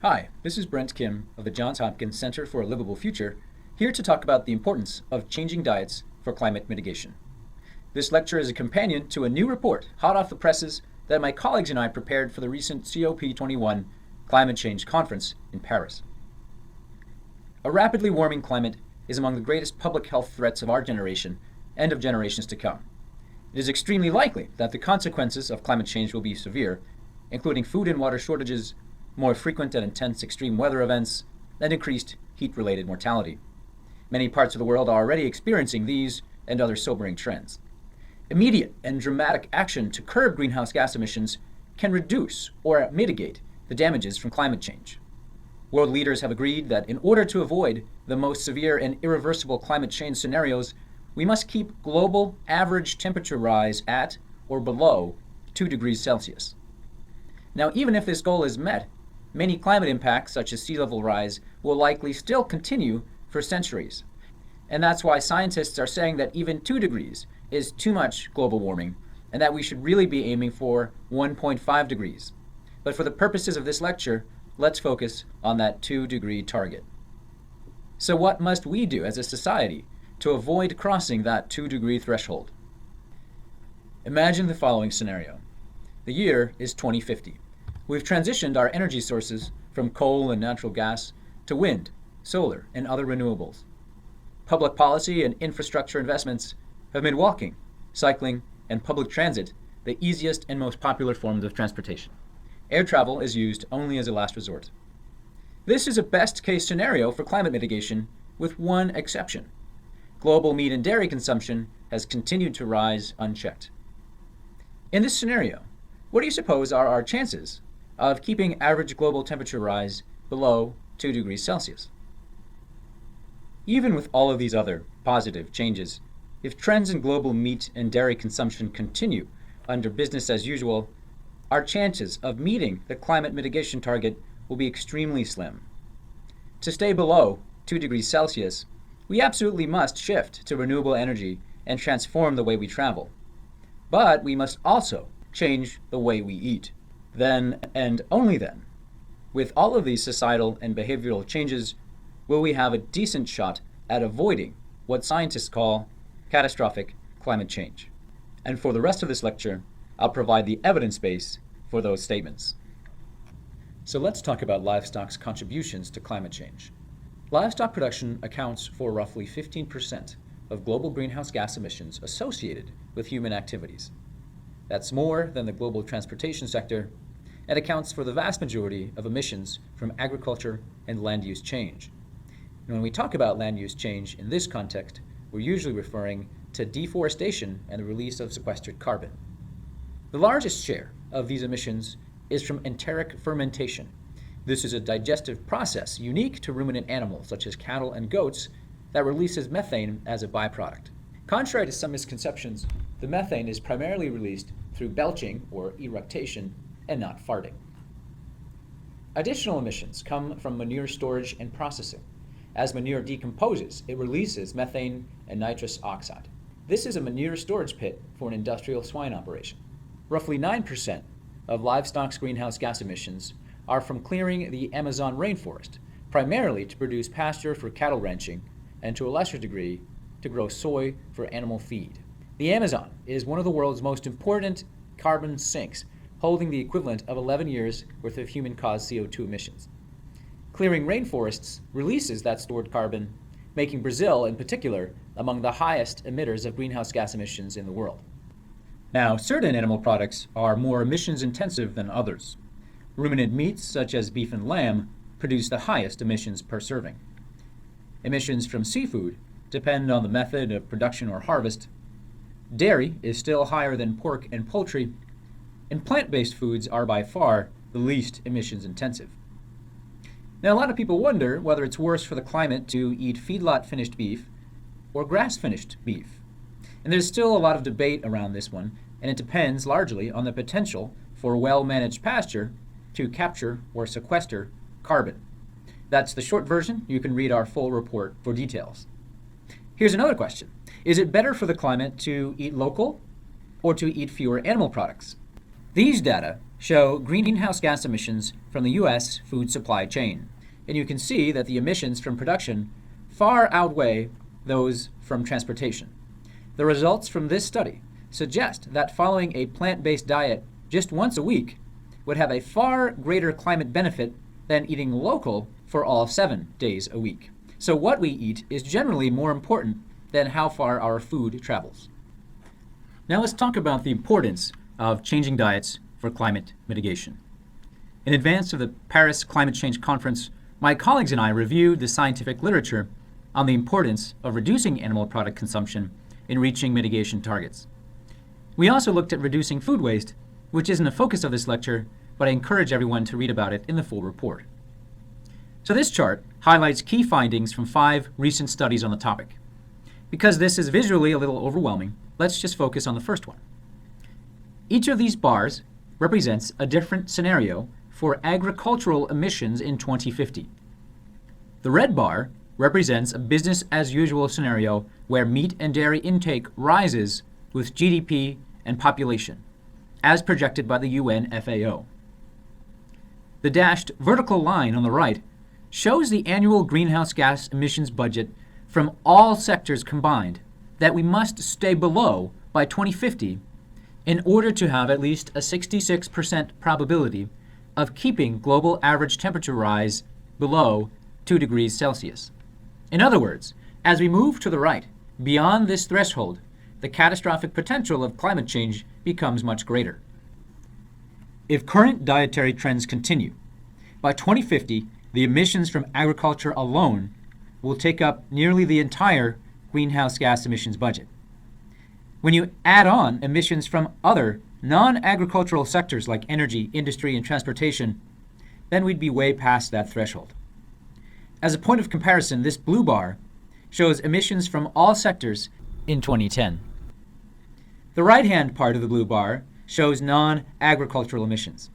Hi, this is Brent Kim of the Johns Hopkins Center for a Livable Future, here to talk about the importance of changing diets for climate mitigation. This lecture is a companion to a new report, hot off the presses, that my colleagues and I prepared for the recent COP21 Climate Change Conference in Paris. A rapidly warming climate is among the greatest public health threats of our generation and of generations to come. It is extremely likely that the consequences of climate change will be severe, including food and water shortages, more frequent and intense extreme weather events, and increased heat-related mortality. Many parts of the world are already experiencing these and other sobering trends. Immediate and dramatic action to curb greenhouse gas emissions can reduce or mitigate the damages from climate change. World leaders have agreed that in order to avoid the most severe and irreversible climate change scenarios, we must keep global average temperature rise at or below 2 degrees Celsius. Now, even if this goal is met, many climate impacts, such as sea level rise, will likely still continue for centuries. And that's why scientists are saying that even 2 degrees is too much global warming, and that we should really be aiming for 1.5 degrees. But for the purposes of this lecture, let's focus on that 2-degree target. So what must we do as a society to avoid crossing that 2-degree threshold? Imagine the following scenario. The year is 2050. We've transitioned our energy sources from coal and natural gas to wind, solar, and other renewables. Public policy and infrastructure investments have made walking, cycling, and public transit the easiest and most popular forms of transportation. Air travel is used only as a last resort. This is a best-case scenario for climate mitigation, with one exception. Global meat and dairy consumption has continued to rise unchecked. In this scenario, what do you suppose are our chances of keeping average global temperature rise below 2 degrees Celsius? Even with all of these other positive changes, if trends in global meat and dairy consumption continue under business as usual, our chances of meeting the climate mitigation target will be extremely slim. To stay below 2 degrees Celsius, we absolutely must shift to renewable energy and transform the way we travel. But we must also change the way we eat. Then, and only then, with all of these societal and behavioral changes, will we have a decent shot at avoiding what scientists call catastrophic climate change. And for the rest of this lecture, I'll provide the evidence base for those statements. So let's talk about livestock's contributions to climate change. Livestock production accounts for roughly 15% of global greenhouse gas emissions associated with human activities. That's more than the global transportation sector, and accounts for the vast majority of emissions from agriculture and land use change. And when we talk about land use change in this context, we're usually referring to deforestation and the release of sequestered carbon. The largest share of these emissions is from enteric fermentation. This is a digestive process unique to ruminant animals such as cattle and goats that releases methane as a byproduct. Contrary to some misconceptions, the methane is primarily released through belching or eructation and not farting. Additional emissions come from manure storage and processing. As manure decomposes, it releases methane and nitrous oxide. This is a manure storage pit for an industrial swine operation. Roughly 9% of livestock's greenhouse gas emissions are from clearing the Amazon rainforest, primarily to produce pasture for cattle ranching and to a lesser degree to grow soy for animal feed. The Amazon is one of the world's most important carbon sinks, holding the equivalent of 11 years worth of human-caused CO2 emissions. Clearing rainforests releases that stored carbon, making Brazil in particular among the highest emitters of greenhouse gas emissions in the world. Now, certain animal products are more emissions intensive than others. Ruminant meats such as beef and lamb produce the highest emissions per serving. Emissions from seafood depend on the method of production or harvest. Dairy is still higher than pork and poultry, and plant-based foods are by far the least emissions intensive. Now, a lot of people wonder whether it's worse for the climate to eat feedlot finished beef or grass-finished beef. And there's still a lot of debate around this one, and it depends largely on the potential for well-managed pasture to capture or sequester carbon. That's the short version. You can read our full report for details. Here's another question. Is it better for the climate to eat local or to eat fewer animal products? These data show greenhouse gas emissions from the U.S. food supply chain. And you can see that the emissions from production far outweigh those from transportation. The results from this study suggest that following a plant-based diet just once a week would have a far greater climate benefit than eating local for all 7 days a week. So what we eat is generally more important than how far our food travels. Now let's talk about the importance of changing diets for climate mitigation. In advance of the Paris Climate Change Conference, my colleagues and I reviewed the scientific literature on the importance of reducing animal product consumption in reaching mitigation targets. We also looked at reducing food waste, which isn't a focus of this lecture, but I encourage everyone to read about it in the full report. So this chart highlights key findings from 5 recent studies on the topic. Because this is visually a little overwhelming, let's just focus on the first one. Each of these bars represents a different scenario for agricultural emissions in 2050. The red bar represents a business-as-usual scenario where meat and dairy intake rises with GDP and population, as projected by the UN FAO. The dashed vertical line on the right shows the annual greenhouse gas emissions budget from all sectors combined that we must stay below by 2050 in order to have at least a 66% probability of keeping global average temperature rise below 2 degrees Celsius. In other words, as we move to the right, beyond this threshold, the catastrophic potential of climate change becomes much greater. If current dietary trends continue, by 2050, the emissions from agriculture alone will take up nearly the entire greenhouse gas emissions budget. When you add on emissions from other non-agricultural sectors like energy, industry, and transportation, then we'd be way past that threshold. As a point of comparison, this blue bar shows emissions from all sectors in 2010. The right-hand part of the blue bar shows non-agricultural emissions.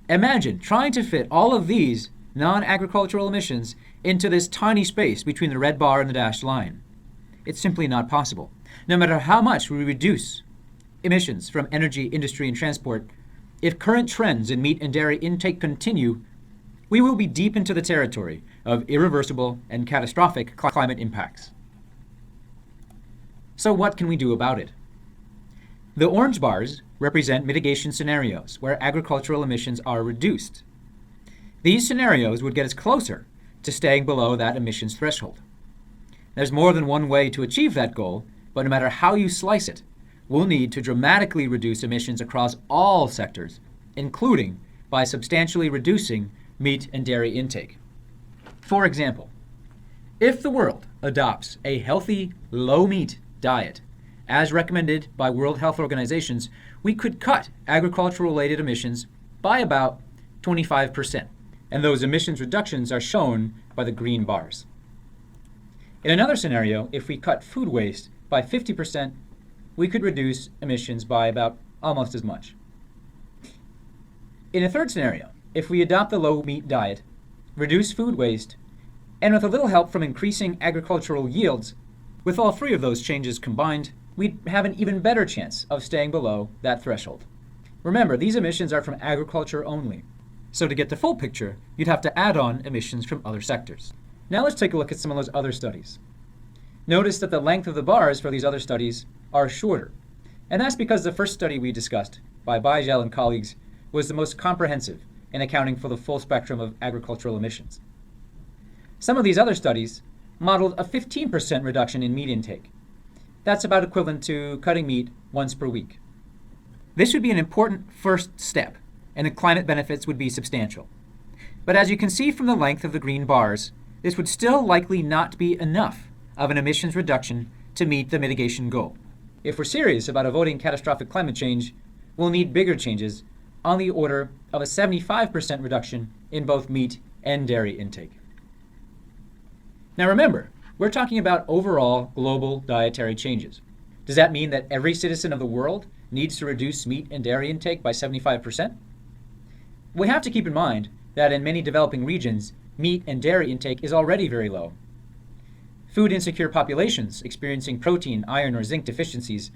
Imagine trying to fit all of these non-agricultural emissions into this tiny space between the red bar and the dashed line. It's simply not possible. No matter how much we reduce emissions from energy, industry, and transport, if current trends in meat and dairy intake continue, we will be deep into the territory of irreversible and catastrophic climate impacts. So what can we do about it? The orange bars represent mitigation scenarios where agricultural emissions are reduced. These scenarios would get us closer to staying below that emissions threshold. There's more than one way to achieve that goal, but no matter how you slice it, we'll need to dramatically reduce emissions across all sectors, including by substantially reducing meat and dairy intake. For example, if the world adopts a healthy, low-meat diet, as recommended by World Health Organizations, we could cut agricultural-related emissions by about 25%, and those emissions reductions are shown by the green bars. In another scenario, if we cut food waste by 50%, we could reduce emissions by about almost as much. In a third scenario, if we adopt the low-meat diet, reduce food waste, and with a little help from increasing agricultural yields, with all 3 of those changes combined, we'd have an even better chance of staying below that threshold. Remember, these emissions are from agriculture only. So to get the full picture, you'd have to add on emissions from other sectors. Now let's take a look at some of those other studies. Notice that the length of the bars for these other studies are shorter. And that's because the first study we discussed by Baijel and colleagues was the most comprehensive in accounting for the full spectrum of agricultural emissions. Some of these other studies modeled a 15% reduction in meat intake. That's about equivalent to cutting meat once per week. This would be an important first step, and the climate benefits would be substantial. But as you can see from the length of the green bars, this would still likely not be enough of an emissions reduction to meet the mitigation goal. If we're serious about avoiding catastrophic climate change, we'll need bigger changes on the order of a 75% reduction in both meat and dairy intake. Now remember, we're talking about overall global dietary changes. Does that mean that every citizen of the world needs to reduce meat and dairy intake by 75%? We have to keep in mind that in many developing regions, meat and dairy intake is already very low. Food insecure populations experiencing protein, iron, or zinc deficiencies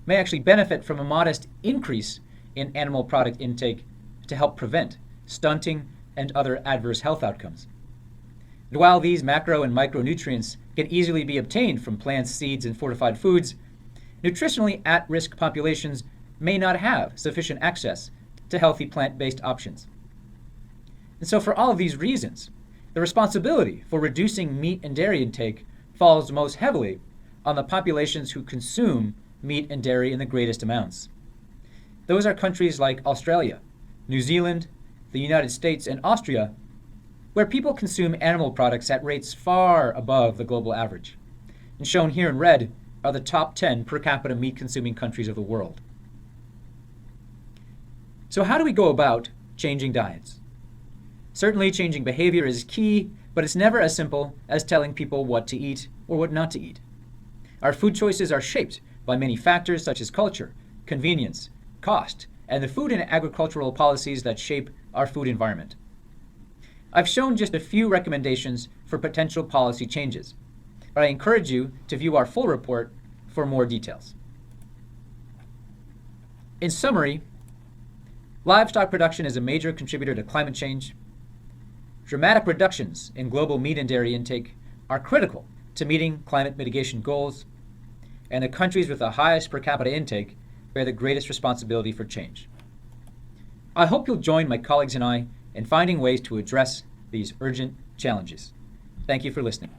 may actually benefit from a modest increase in animal product intake to help prevent stunting and other adverse health outcomes. And while these macro and micronutrients can easily be obtained from plants, seeds, and fortified foods, nutritionally at-risk populations may not have sufficient access to healthy plant-based options. And so for all of these reasons, the responsibility for reducing meat and dairy intake falls most heavily on the populations who consume meat and dairy in the greatest amounts. Those are countries like Australia, New Zealand, the United States, and Austria, where people consume animal products at rates far above the global average. And shown here in red are the top 10 per capita meat-consuming countries of the world. So how do we go about changing diets? Certainly changing behavior is key, but it's never as simple as telling people what to eat or what not to eat. Our food choices are shaped by many factors such as culture, convenience, cost, and the food and agricultural policies that shape our food environment. I've shown just a few recommendations for potential policy changes, but I encourage you to view our full report for more details. In summary, livestock production is a major contributor to climate change. Dramatic reductions in global meat and dairy intake are critical to meeting climate mitigation goals, and the countries with the highest per capita intake bear the greatest responsibility for change. I hope you'll join my colleagues and I in finding ways to address these urgent challenges. Thank you for listening.